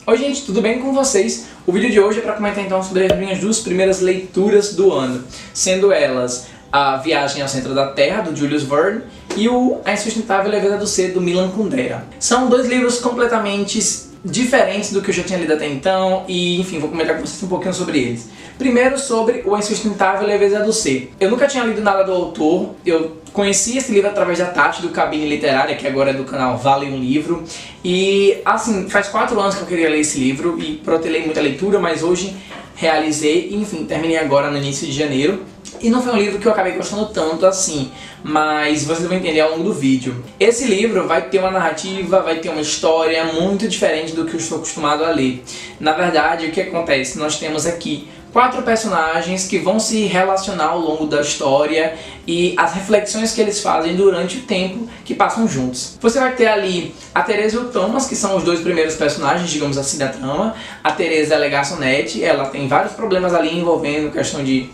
Oi gente, tudo bem com vocês? O vídeo de hoje é para comentar então sobre as minhas duas primeiras leituras do ano, sendo elas A Viagem ao Centro da Terra, do Julius Verne, e o A Insustentável Leveza do Ser, do Milan Kundera. São dois livros completamente diferentes do que eu já tinha lido até então e, enfim, vou comentar com vocês um pouquinho sobre eles. Primeiro sobre o A Insustentável Leveza do Ser. Eu nunca tinha lido nada do autor, eu conheci esse livro através da Tati, do Cabine Literária, que agora é do canal Vale um Livro. E, assim, faz 4 anos que eu queria ler esse livro e protelei muita leitura, mas hoje realizei e, enfim, terminei agora no início de janeiro. E não foi um livro que eu acabei gostando tanto assim, mas vocês vão entender ao longo do vídeo. Esse livro vai ter uma narrativa, vai ter uma história muito diferente do que eu estou acostumado a ler. Na verdade, o que acontece? Nós temos aqui 4 personagens que vão se relacionar ao longo da história e as reflexões que eles fazem durante o tempo que passam juntos. Você vai ter ali a Teresa e o Thomas, que são os dois primeiros personagens, digamos assim, da trama. A Teresa é garçonete, ela tem vários problemas ali envolvendo questão de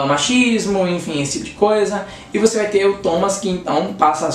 machismo, enfim, esse tipo de coisa. E você vai ter o Thomas, que então passa a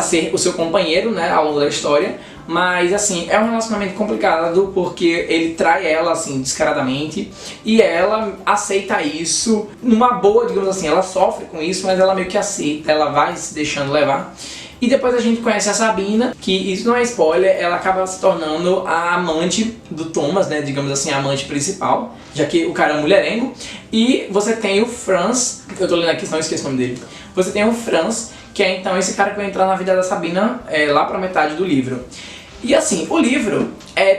ser o seu companheiro, né, ao longo da história. Mas, assim, é um relacionamento complicado porque ele trai ela, assim, descaradamente. E ela aceita isso numa boa, digamos assim. Ela sofre com isso, mas ela meio que aceita. Ela vai se deixando levar. E depois a gente conhece a Sabina, que isso não é spoiler, ela acaba se tornando a amante do Thomas, né, digamos assim, a amante principal, já que o cara é mulherengo. E você tem o Franz, eu tô lendo aqui, não esqueci o nome dele. Você tem o Franz, que é então esse cara que vai entrar na vida da Sabina lá pra metade do livro. E assim, o livro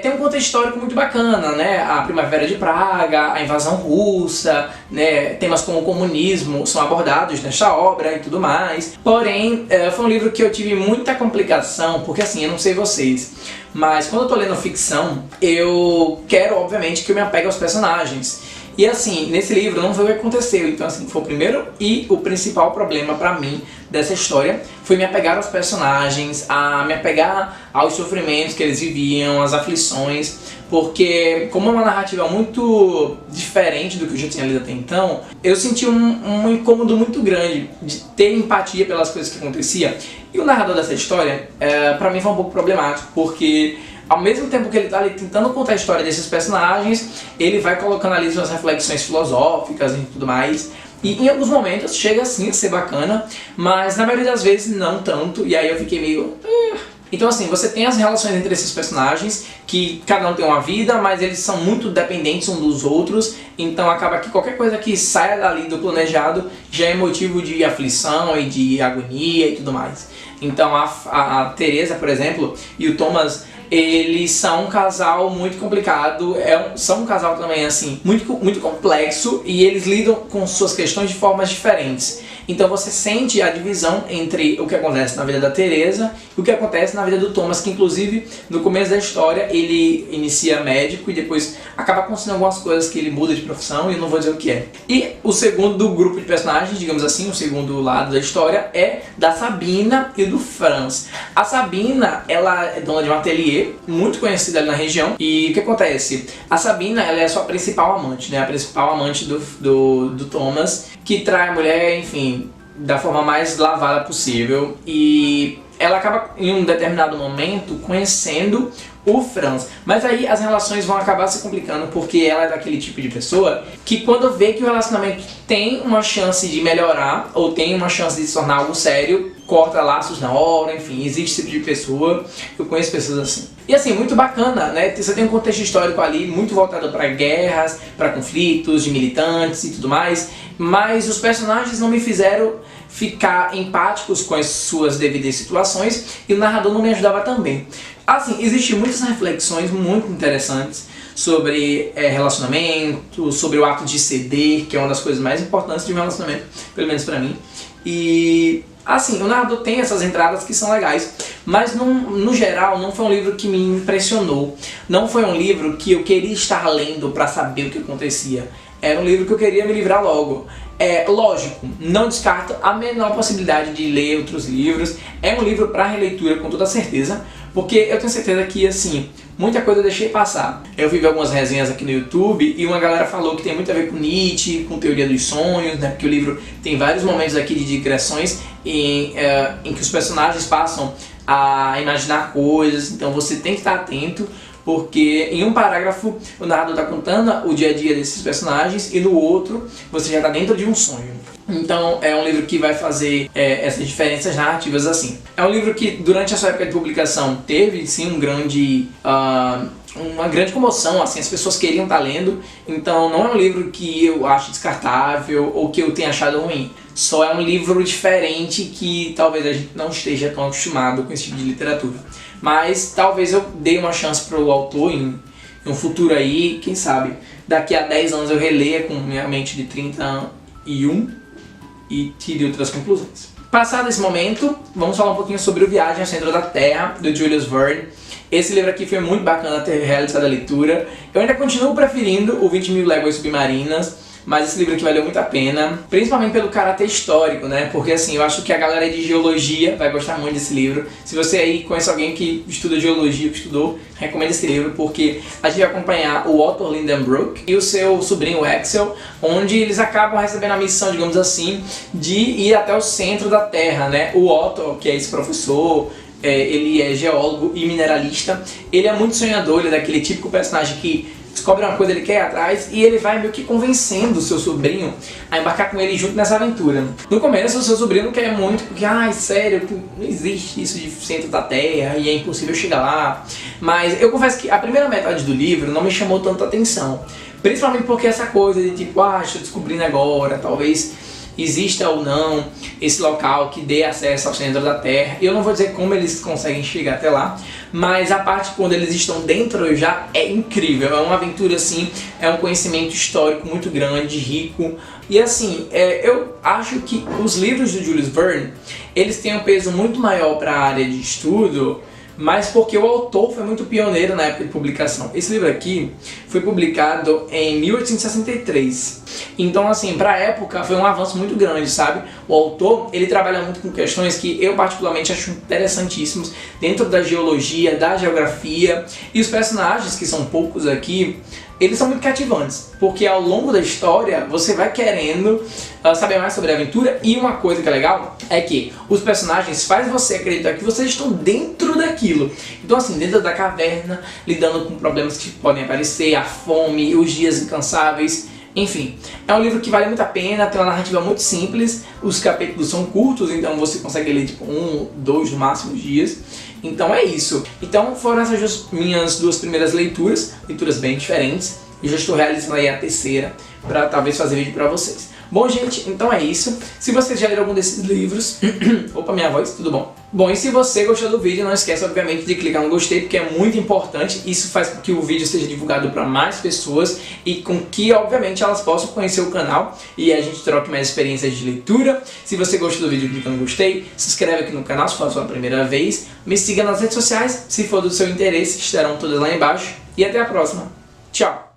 tem um contexto histórico muito bacana, né? A Primavera de Praga, a invasão russa, né? Temas como o comunismo são abordados nesta obra e tudo mais. Porém, foi um livro que eu tive muita complicação, porque assim, eu não sei vocês, mas quando eu tô lendo ficção, eu quero, obviamente, que eu me apegue aos personagens. E assim, nesse livro não foi o que aconteceu, então assim, foi o primeiro e o principal problema pra mim dessa história foi me apegar aos personagens, a me apegar aos sofrimentos que eles viviam, às aflições, porque como é uma narrativa muito diferente do que eu já tinha lido até então, eu senti um incômodo muito grande de ter empatia pelas coisas que aconteciam. E o narrador dessa história, pra mim foi um pouco problemático, porque ao mesmo tempo que ele está ali tentando contar a história desses personagens, ele vai colocando ali suas reflexões filosóficas e tudo mais. E em alguns momentos chega assim a ser bacana, mas na maioria das vezes não tanto, e aí eu fiquei meio... Então assim, você tem as relações entre esses personagens, que cada um tem uma vida, mas eles são muito dependentes uns dos outros, então acaba que qualquer coisa que saia dali do planejado já é motivo de aflição e de agonia e tudo mais. Então a Teresa, por exemplo, e o Thomas, eles são um casal muito complicado, são um casal também assim, muito complexo, e eles lidam com suas questões de formas diferentes. Então você sente a divisão entre o que acontece na vida da Teresa e o que acontece na vida do Thomas, que inclusive no começo da história ele inicia médico e depois acaba acontecendo algumas coisas que ele muda de profissão e eu não vou dizer o que é. E o segundo grupo de personagens, digamos assim, o segundo lado da história é da Sabina e do Franz. A Sabina, ela é dona de um ateliê muito conhecida ali na região, e o que acontece? A Sabina, ela é a sua principal amante, né? A principal amante do Thomas, que trai a mulher, enfim, da forma mais lavada possível, e ela acaba em um determinado momento conhecendo o Franz. Mas aí as relações vão acabar se complicando, porque ela é daquele tipo de pessoa que quando vê que o relacionamento tem uma chance de melhorar, ou tem uma chance de se tornar algo sério, corta laços na hora, enfim, existe esse tipo de pessoa, eu conheço pessoas assim. E assim, muito bacana, né? Você tem um contexto histórico ali muito voltado para guerras, para conflitos de militantes e tudo mais, mas os personagens não me fizeram ficar empáticos com as suas devidas situações e o narrador não me ajudava também. Assim, existem muitas reflexões muito interessantes sobre relacionamento, sobre o ato de ceder, que é uma das coisas mais importantes de um relacionamento, pelo menos pra mim. E assim, o narrador tem essas entradas que são legais, mas no geral não foi um livro que me impressionou. Não foi um livro que eu queria estar lendo pra saber o que acontecia. Era um livro que eu queria me livrar logo. Lógico, não descarto a menor possibilidade de ler outros livros. É um livro para releitura com toda certeza, porque eu tenho certeza que, assim, muita coisa eu deixei passar. Eu vi algumas resenhas aqui no YouTube e uma galera falou que tem muito a ver com Nietzsche, com teoria dos sonhos, né? Porque o livro tem vários momentos aqui de digressões em que os personagens passam a imaginar coisas, então você tem que estar atento, porque em um parágrafo o narrador está contando o dia a dia desses personagens e no outro você já está dentro de um sonho. Então é um livro que vai fazer essas diferenças narrativas assim. É um livro que durante a sua época de publicação teve sim uma grande comoção, assim, as pessoas queriam estar lendo, então não é um livro que eu acho descartável ou que eu tenha achado ruim. Só é um livro diferente que talvez a gente não esteja tão acostumado com esse tipo de literatura. Mas talvez eu dê uma chance para o autor em um futuro aí, quem sabe, daqui a 10 anos eu releia com minha mente de 31 e tire outras conclusões. Passado esse momento, vamos falar um pouquinho sobre o Viagem ao Centro da Terra, do Julius Verne. Esse livro aqui foi muito bacana ter realizado a leitura. Eu ainda continuo preferindo o 20.000 Léguas Submarinas, mas esse livro aqui valeu muito a pena, principalmente pelo caráter histórico, né? Porque assim, eu acho que a galera de geologia vai gostar muito desse livro. Se você aí conhece alguém que estuda geologia, que estudou, recomendo esse livro, porque a gente vai acompanhar o Otto Lindenbrook e o seu sobrinho Axel, onde eles acabam recebendo a missão, digamos assim, de ir até o centro da Terra, né? O Otto, que é esse professor, ele é geólogo e mineralista, ele é muito sonhador, ele é daquele típico personagem que descobre uma coisa, ele quer ir atrás e ele vai meio que convencendo o seu sobrinho a embarcar com ele junto nessa aventura. No começo o seu sobrinho não quer muito porque, sério, não existe isso de centro da Terra e é impossível chegar lá. Mas eu confesso que a primeira metade do livro não me chamou tanta atenção, principalmente porque essa coisa de tipo, estou descobrindo agora, talvez exista ou não esse local que dê acesso ao centro da Terra. Eu não vou dizer como eles conseguem chegar até lá, mas a parte quando eles estão dentro já é incrível. É uma aventura assim, é um conhecimento histórico muito grande, rico. E assim, eu acho que os livros do Julius Verne, eles têm um peso muito maior para a área de estudo, mas porque o autor foi muito pioneiro na época de publicação. Esse livro aqui foi publicado em 1863. Então, assim, para a época foi um avanço muito grande, sabe? O autor, ele trabalha muito com questões que eu particularmente acho interessantíssimos dentro da geologia, da geografia, e os personagens, que são poucos aqui, eles são muito cativantes, porque ao longo da história você vai querendo saber mais sobre a aventura, e uma coisa que é legal é que os personagens fazem você acreditar que vocês estão dentro daquilo. Então assim, dentro da caverna, lidando com problemas que podem aparecer, a fome, os dias incansáveis, enfim. É um livro que vale muito a pena, tem uma narrativa muito simples, os capítulos são curtos, então você consegue ler tipo 1, 2 no máximo dias. Então é isso. Então foram essas minhas duas primeiras leituras bem diferentes. Eu já estou realizando aí a terceira para talvez fazer vídeo para vocês. Bom, gente, então é isso. Se vocês já leram algum desses livros... Opa, minha voz, tudo bom? Bom, e se você gostou do vídeo, não esquece, obviamente, de clicar no gostei, porque é muito importante. Isso faz com que o vídeo seja divulgado para mais pessoas e com que, obviamente, elas possam conhecer o canal e a gente troque mais experiências de leitura. Se você gostou do vídeo, clica no gostei, se inscreve aqui no canal se for a sua primeira vez, me siga nas redes sociais, se for do seu interesse, estarão todas lá embaixo. E até a próxima. Tchau!